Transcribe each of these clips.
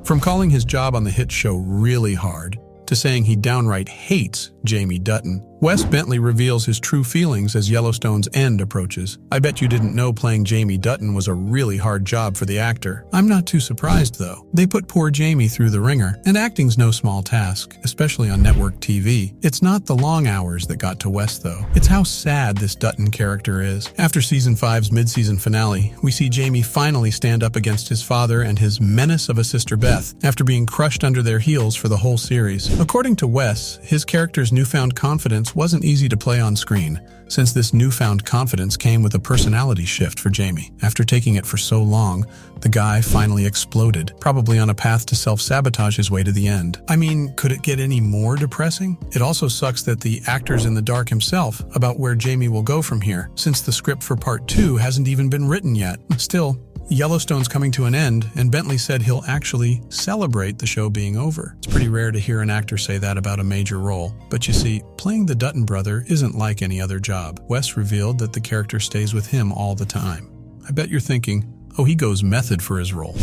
From calling his job on the hit show really hard to saying he downright hates Jamie Dutton, Wes Bentley reveals his true feelings as Yellowstone's end approaches. "I bet you didn't know playing Jamie Dutton was a really hard job for the actor. I'm not too surprised, though. They put poor Jamie through the ringer, and acting's no small task, especially on network TV. It's not the long hours that got to Wes, though. It's how sad this Dutton character is." After Season 5's mid-season finale, we see Jamie finally stand up against his father and his menace of a sister Beth, after being crushed under their heels for the whole series. According to Wes, his character's newfound confidence wasn't easy to play on screen, since this newfound confidence came with a personality shift for Jamie. After taking it for so long, the guy finally exploded, probably on a path to self-sabotage his way to the end. I mean, could it get any more depressing? It also sucks that the actor's in the dark himself about where Jamie will go from here, since the script for Part 2 hasn't even been written yet. Still, Yellowstone's coming to an end, and Bentley said he'll actually celebrate the show being over. It's pretty rare to hear an actor say that about a major role. But you see, playing the Dutton brother isn't like any other job. Wes revealed that the character stays with him all the time. I bet you're thinking, oh, he goes method for his role.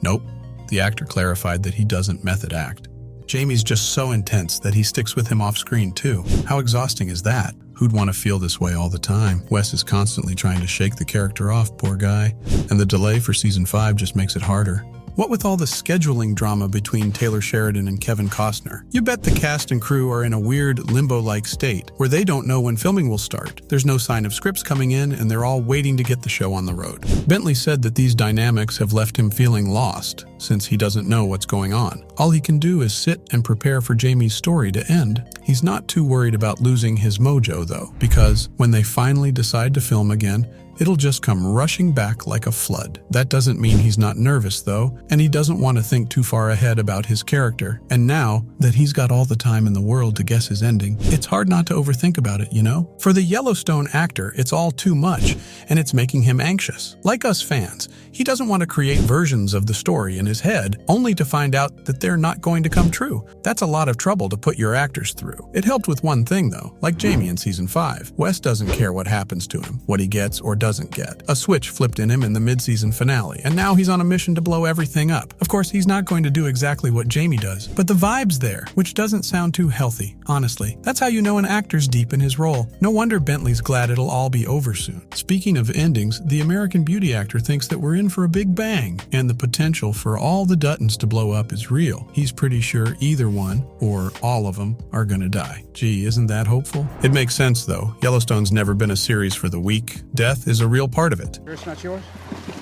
Nope. The actor clarified that he doesn't method act. Jamie's just so intense that he sticks with him off screen too. How exhausting is that? Who'd want to feel this way all the time? Wes is constantly trying to shake the character off, poor guy. And the delay for Season 5 just makes it harder. What with all the scheduling drama between Taylor Sheridan and Kevin Costner? You bet the cast and crew are in a weird limbo-like state, where they don't know when filming will start. There's no sign of scripts coming in, and they're all waiting to get the show on the road. Bentley said that these dynamics have left him feeling lost, since he doesn't know what's going on. All he can do is sit and prepare for Jamie's story to end. He's not too worried about losing his mojo, though, because when they finally decide to film again, it'll just come rushing back like a flood. That doesn't mean he's not nervous, though, and he doesn't want to think too far ahead about his character. And now that he's got all the time in the world to guess his ending, it's hard not to overthink about it, you know? For the Yellowstone actor, it's all too much, and it's making him anxious. Like us fans, he doesn't want to create versions of the story in his head, only to find out that they're not going to come true. That's a lot of trouble to put your actors through. It helped with one thing, though, like Jamie in Season 5. Wes doesn't care what happens to him, what he gets or doesn't get. A switch flipped in him in the mid-season finale, and now he's on a mission to blow everything up. Of course, he's not going to do exactly what Jamie does, but the vibe's there, which doesn't sound too healthy, honestly. That's how you know an actor's deep in his role. No wonder Bentley's glad it'll all be over soon. Speaking of endings, the American Beauty actor thinks that we're in for a big bang, and the potential for all the Duttons to blow up is real. He's pretty sure either one, or all of them, are gonna die. Gee, isn't that hopeful? It makes sense, though. Yellowstone's never been a series for the weak. Death is a real part of it. Sure it's not yours?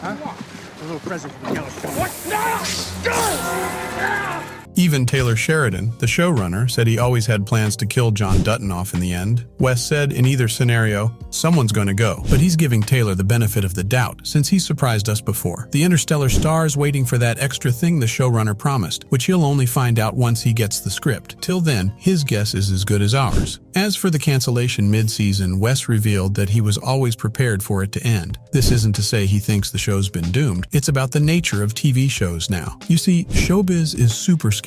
Huh? A little present from Yellowstone. What? No! Even Taylor Sheridan, the showrunner, said he always had plans to kill John Dutton off in the end. Wes said in either scenario, someone's going to go, but he's giving Taylor the benefit of the doubt since he surprised us before. The Interstellar star's waiting for that extra thing the showrunner promised, which he'll only find out once he gets the script. Till then, his guess is as good as ours. As for the cancellation mid-season, Wes revealed that he was always prepared for it to end. This isn't to say he thinks the show's been doomed. It's about the nature of TV shows now. You see, showbiz is super scary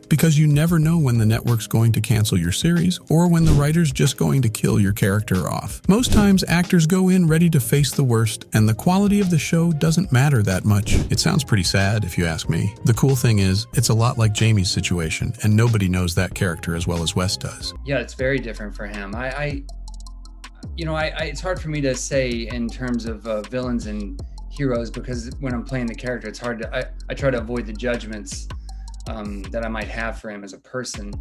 because you never know when the network's going to cancel your series or when the writer's just going to kill your character off. Most times, actors go in ready to face the worst, and the quality of the show doesn't matter that much. It sounds pretty sad, if you ask me. The cool thing is, it's a lot like Jamie's situation, and nobody knows that character as well as Wes does. Yeah, it's very different for him. It's hard for me to say in terms of villains and heroes, because when I'm playing the character, it's hard to, I try to avoid the judgments that I might have for him as a person,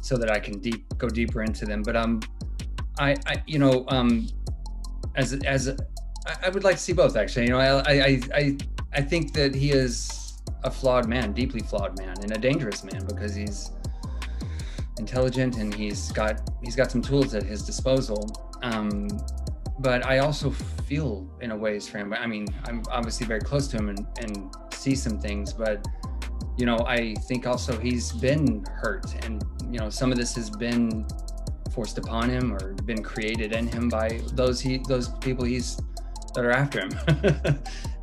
so that I can go deeper into them. But I would like to see both, actually. I think that he is a flawed man, deeply flawed man, and a dangerous man, because he's intelligent and he's got some tools at his disposal. But I also feel in a ways for him. I mean, I'm obviously very close to him and see some things, but I think also he's been hurt, and some of this has been forced upon him or been created in him by those people that are after him.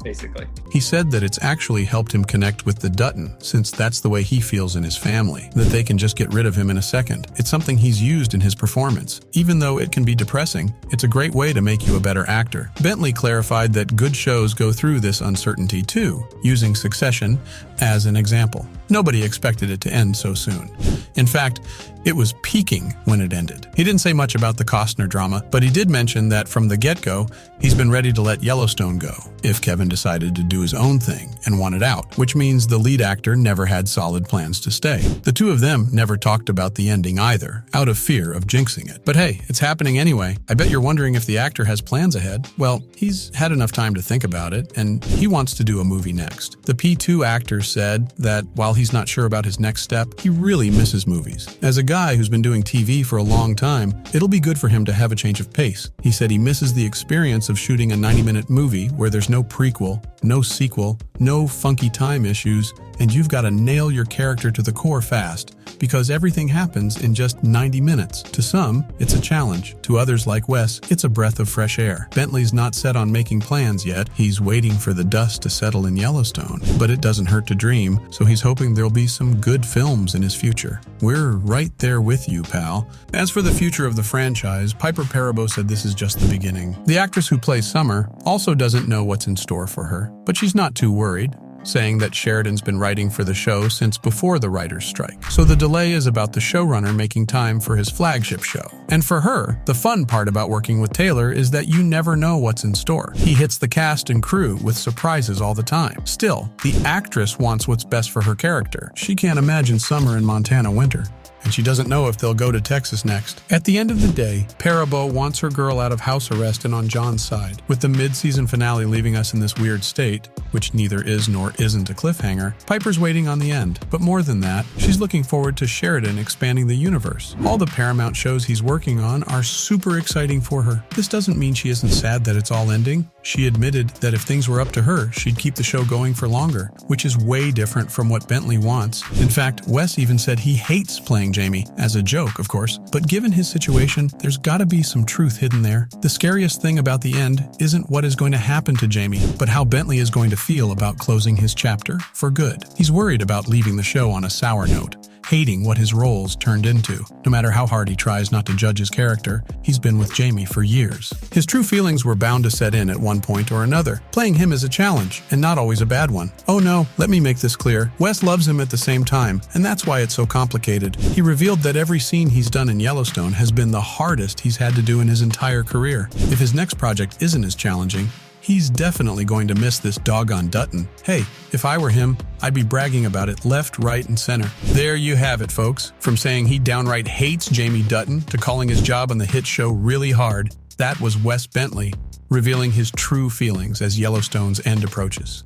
basically. He said that it's actually helped him connect with the Dutton, since that's the way he feels in his family, that they can just get rid of him in a second. It's something he's used in his performance. Even though it can be depressing, it's a great way to make you a better actor. Bentley clarified that good shows go through this uncertainty too, using Succession as an example. Nobody expected it to end so soon. In fact, it was peaking when it ended. He didn't say much about the Costner drama, but he did mention that from the get-go, he's been ready to let Yellowstone go if Kevin decided to do his own thing and wanted out, which means the lead actor never had solid plans to stay. The two of them never talked about the ending either, out of fear of jinxing it. But hey, it's happening anyway. I bet you're wondering if the actor has plans ahead. Well, he's had enough time to think about it, and he wants to do a movie next. The P2 actor said that while he's not sure about his next step, he really misses movies. As a guy who's been doing TV for a long time, it'll be good for him to have a change of pace. He said he misses the experience of shooting a 90-minute movie where there's no prequel, no sequel, no funky time issues, and you've got to nail your character to the core fast, because everything happens in just 90 minutes. To some, it's a challenge. To others like Wes, it's a breath of fresh air. Bentley's not set on making plans yet. He's waiting for the dust to settle in Yellowstone. But it doesn't hurt to dream, so he's hoping there'll be some good films in his future. We're right there with you, pal. As for the future of the franchise, Piper Perabo said this is just the beginning. The actress who plays Summer also doesn't know what's in store for her, but she's not too worried, saying that Sheridan's been writing for the show since before the writer's strike. So the delay is about the showrunner making time for his flagship show. And for her, the fun part about working with Taylor is that you never know what's in store. He hits the cast and crew with surprises all the time. Still, the actress wants what's best for her character. She can't imagine summer in Montana winter, and she doesn't know if they'll go to Texas next. At the end of the day, Perabo wants her girl out of house arrest and on John's side. With the mid-season finale leaving us in this weird state, which neither is nor isn't a cliffhanger, Piper's waiting on the end. But more than that, she's looking forward to Sheridan expanding the universe. All the Paramount shows he's working on are super exciting for her. This doesn't mean she isn't sad that it's all ending. She admitted that if things were up to her, she'd keep the show going for longer, which is way different from what Bentley wants. In fact, Wes even said he hates playing Jamie, as a joke, of course. But given his situation, there's gotta be some truth hidden there. The scariest thing about the end isn't what is going to happen to Jamie, but how Bentley is going to feel about closing his chapter for good. He's worried about leaving the show on a sour note, hating what his roles turned into. No matter how hard he tries not to judge his character, he's been with Jamie for years. His true feelings were bound to set in at one point or another. Playing him is a challenge, and not always a bad one. Oh no, let me make this clear. Wes loves him at the same time, and that's why it's so complicated. He revealed that every scene he's done in Yellowstone has been the hardest he's had to do in his entire career. If his next project isn't as challenging, he's definitely going to miss this doggone Dutton. Hey, if I were him, I'd be bragging about it left, right, and center. There you have it, folks. From saying he downright hates Jamie Dutton to calling his job on the hit show really hard, that was Wes Bentley, revealing his true feelings as Yellowstone's end approaches.